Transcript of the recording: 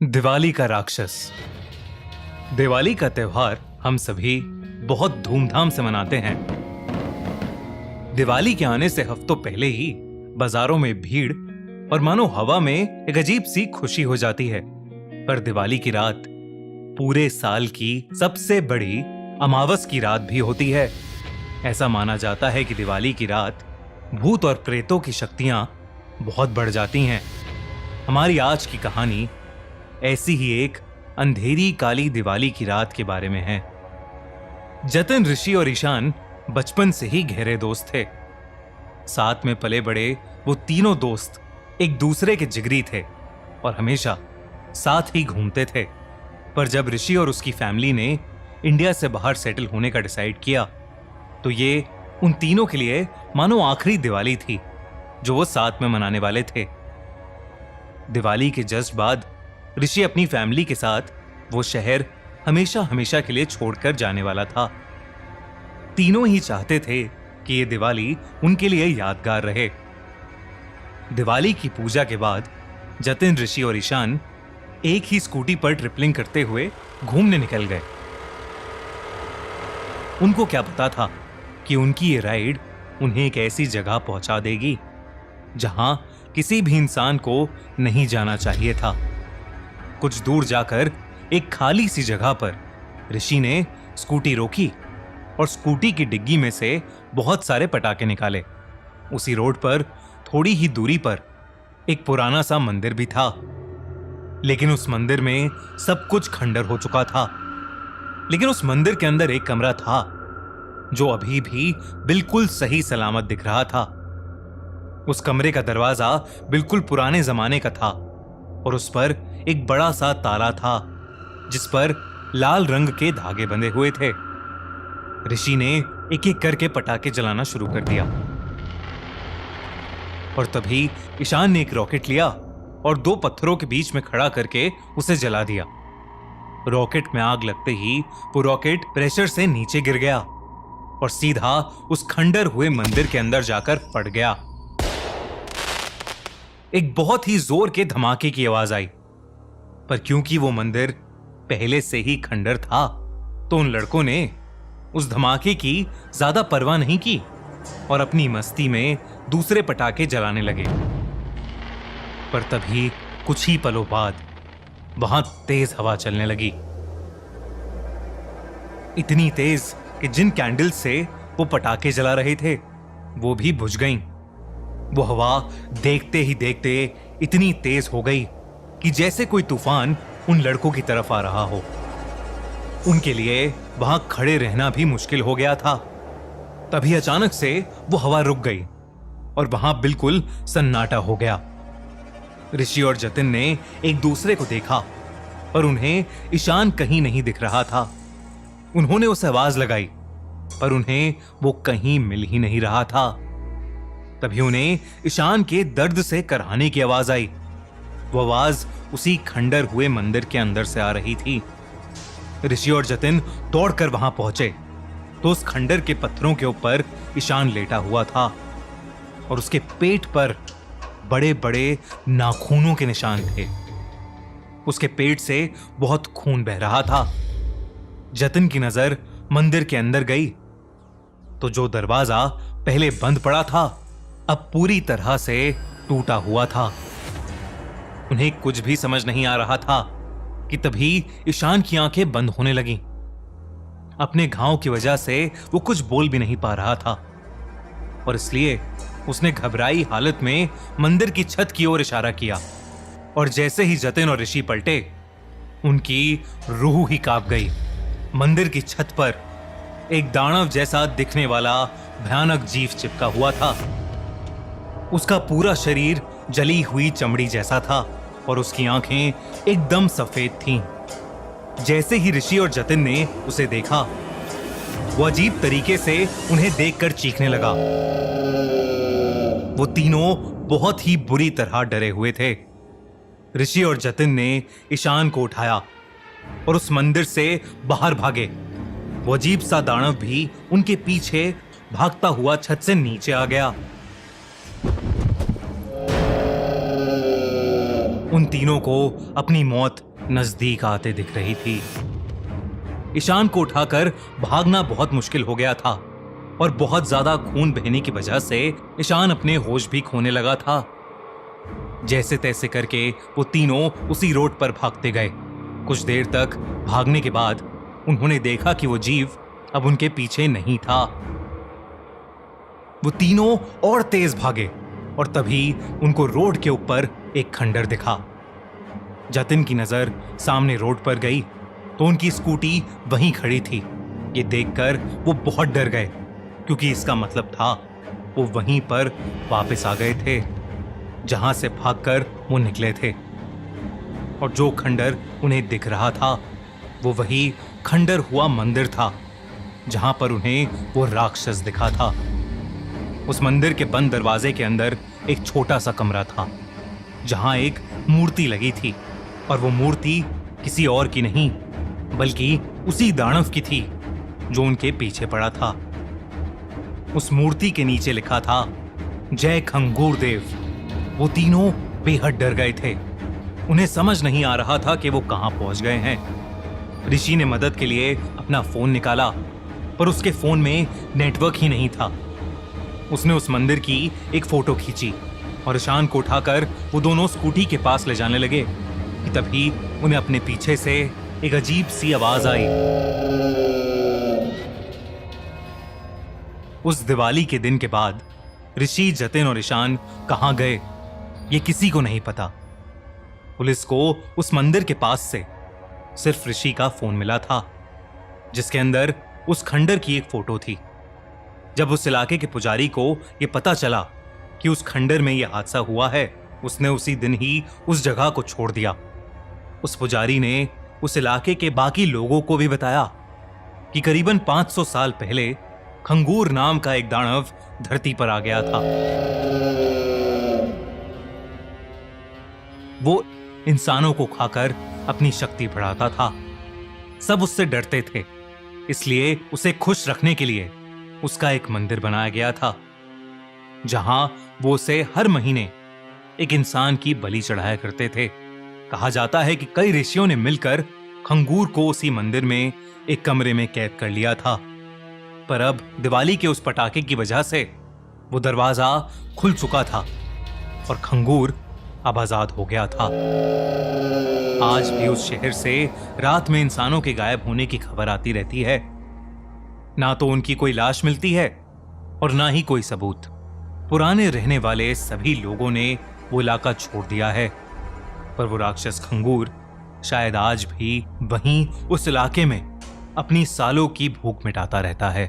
दिवाली का राक्षस। दिवाली का त्योहार हम सभी बहुत धूमधाम से मनाते हैं। दिवाली के आने से हफ्तों पहले ही बाजारों में भीड़ और मानो हवा में एक अजीब सी खुशी हो जाती है। पर दिवाली की रात पूरे साल की सबसे बड़ी अमावस की रात भी होती है। ऐसा माना जाता है कि दिवाली की रात भूत और प्रेतों की शक्तियां बहुत बढ़ जाती हैं। हमारी आज की कहानी ऐसी ही एक अंधेरी काली दिवाली की रात के बारे में है। जतिन, ऋषि और ईशान बचपन से ही गहरे दोस्त थे। साथ में पले बड़े वो तीनों दोस्त एक दूसरे के जिगरी थे और हमेशा साथ ही घूमते थे। पर जब ऋषि और उसकी फैमिली ने इंडिया से बाहर सेटल होने का डिसाइड किया तो ये उन तीनों के लिए मानो आखिरी दिवाली थी जो वो साथ में मनाने वाले थे। दिवाली के जस्ट बाद ऋषि अपनी फैमिली के साथ वो शहर हमेशा हमेशा के लिए छोड़कर जाने वाला था। तीनों ही चाहते थे कि ये दिवाली उनके लिए यादगार रहे। दिवाली की पूजा के बाद जतिन, ऋषि और ईशान एक ही स्कूटी पर ट्रिपलिंग करते हुए घूमने निकल गए। उनको क्या पता था कि उनकी ये राइड उन्हें एक ऐसी जगह पहुंचा देगी जहां किसी भी इंसान को नहीं जाना चाहिए था। कुछ दूर जाकर एक खाली सी जगह पर ऋषि ने स्कूटी रोकी और स्कूटी की डिग्गी में से बहुत सारे पटाखे निकाले। उसी रोड पर थोड़ी ही दूरी पर एक पुराना सा मंदिर भी था, लेकिन उस मंदिर में सब कुछ खंडर हो चुका था। लेकिन उस मंदिर के अंदर एक कमरा था जो अभी भी बिल्कुल सही सलामत दिख रहा था। उस कमरे का दरवाजा बिल्कुल पुराने जमाने का था और उस पर एक बड़ा सा ताला था जिस पर लाल रंग के धागे बंधे हुए थे। ऋषि ने एक एक करके पटाखे जलाना शुरू कर दिया और तभी ईशान ने एक रॉकेट लिया और दो पत्थरों के बीच में खड़ा करके उसे जला दिया। रॉकेट में आग लगते ही वो रॉकेट प्रेशर से नीचे गिर गया और सीधा उस खंडर हुए मंदिर के अंदर जाकर पड़ गया। एक बहुत ही जोर के धमाके की आवाज आई, पर क्योंकि वो मंदिर पहले से ही खंडर था तो उन लड़कों ने उस धमाके की ज्यादा परवाह नहीं की और अपनी मस्ती में दूसरे पटाखे जलाने लगे। पर तभी कुछ ही पलों बाद वहां तेज हवा चलने लगी, इतनी तेज कि जिन कैंडल से वो पटाखे जला रहे थे वो भी बुझ गईं। वो हवा देखते ही देखते इतनी तेज हो गई कि जैसे कोई तूफान उन लड़कों की तरफ आ रहा हो। उनके लिए वहां खड़े रहना भी मुश्किल हो गया था। तभी अचानक से वो हवा रुक गई और वहां बिल्कुल सन्नाटा हो गया। ऋषि और जतिन ने एक दूसरे को देखा पर उन्हें ईशान कहीं नहीं दिख रहा था। उन्होंने उसे आवाज लगाई पर उन्हें वो कहीं मिल ही नहीं रहा था। तभी उन्हें ईशान के दर्द से कराहने की आवाज आई। वो आवाज उसी खंडर हुए मंदिर के अंदर से आ रही थी। ऋषि और जतिन दौड़कर वहां पहुंचे तो उस खंडर के पत्थरों के ऊपर ईशान लेटा हुआ था और उसके पेट पर बड़े बड़े नाखूनों के निशान थे। उसके पेट से बहुत खून बह रहा था। जतिन की नजर मंदिर के अंदर गई तो जो दरवाजा पहले बंद पड़ा था अब पूरी तरह से टूटा हुआ था। उन्हें कुछ भी समझ नहीं आ रहा था कि तभी ईशान की आंखें बंद होने लगीं। अपने घाव की वजह से वो कुछ बोल भी नहीं पा रहा था और इसलिए उसने घबराई हालत में मंदिर की छत की ओर इशारा किया और जैसे ही जतिन और ऋषि पलटे उनकी रूह ही कांप गई। मंदिर की छत पर एक दानव जैसा दिखने वाला भयानक जीव चिपका हुआ था। उसका पूरा शरीर जली हुई चमड़ी जैसा था और उसकी आंखें एकदम सफेद थीं। जैसे ही ऋषि और जतिन ने उसे देखा वो अजीब तरीके से उन्हें देखकर चीखने लगा। वो तीनों बहुत ही बुरी तरह डरे हुए थे। ऋषि और जतिन ने ईशान को उठाया और उस मंदिर से बाहर भागे। वो अजीब सा दानव भी उनके पीछे भागता हुआ छत से नीचे आ गया। उन उन तीनों को अपनी मौत नजदीक आते दिख रही थी। ईशान को उठाकर भागना बहुत मुश्किल हो गया था और बहुत ज्यादा खून बहने की वजह से ईशान अपने होश भी खोने लगा था। जैसे तैसे करके वो तीनों उसी रोड पर भागते गए। कुछ देर तक भागने के बाद उन्होंने देखा कि वो जीव अब उनके पीछे नहीं था। वो तीनों और तेज भागे और तभी उनको रोड के ऊपर एक खंडर दिखा। जतिन की नजर सामने रोड पर गई तो उनकी स्कूटी वहीं खड़ी थी। ये देखकर वो बहुत डर गए, क्योंकि इसका मतलब था वो वहीं पर वापस आ गए थे जहां से भागकर वो निकले थे। और जो खंडर उन्हें दिख रहा था वो वही खंडर हुआ मंदिर था जहां पर उन्हें वो राक्षस दिखा था। उस मंदिर के बंद दरवाजे के अंदर एक छोटा सा कमरा था जहां एक मूर्ति लगी थी, और वो मूर्ति किसी और की नहीं बल्कि उसी दानव की थी जो उनके पीछे पड़ा था। उस मूर्ति के नीचे लिखा था जय खंगूर देव। वो तीनों बेहद डर गए थे। उन्हें समझ नहीं आ रहा था कि वो कहां पहुंच गए हैं। ऋषि ने मदद के लिए अपना फोन निकाला, पर उसके फोन में नेटवर्क ही नहीं था। उसने उस मंदिर की एक फोटो खींची और ईशान को उठाकर वो दोनों स्कूटी के पास ले जाने लगे कि तभी उन्हें अपने पीछे से एक अजीब सी आवाज आई। उस दिवाली के दिन के बाद ऋषि, जतिन और ईशान कहां गए ये किसी को नहीं पता। पुलिस को उस मंदिर के पास से सिर्फ ऋषि का फोन मिला था जिसके अंदर उस खंडर की एक फोटो थी। जब उस इलाके के पुजारी को यह पता चला कि उस खंडर में यह हादसा हुआ है, उसने उसी दिन ही उस जगह को छोड़ दिया। उस पुजारी ने उस इलाके के बाकी लोगों को भी बताया कि करीबन 500 साल पहले खंगूर नाम का एक दानव धरती पर आ गया था। वो इंसानों को खाकर अपनी शक्ति बढ़ाता था। सब उससे डरते थे, इसलिए उसे खुश रखने के लिए उसका एक मंदिर बनाया गया था जहां वो उसे हर महीने एक इंसान की बलि चढ़ाया करते थे। कहा जाता है कि कई ऋषियों ने मिलकर खंगूर को उसी मंदिर में एक कमरे में कैद कर लिया था, पर अब दिवाली के उस पटाखे की वजह से वो दरवाजा खुल चुका था और खंगूर अब आजाद हो गया था। आज भी उस शहर से रात में इंसानों के गायब होने की खबर आती रहती है। ना तो उनकी कोई लाश मिलती है और ना ही कोई सबूत। पुराने रहने वाले सभी लोगों ने वो इलाका छोड़ दिया है, पर वो राक्षस खंगूर शायद आज भी वहीं उस इलाके में अपनी सालों की भूख मिटाता रहता है।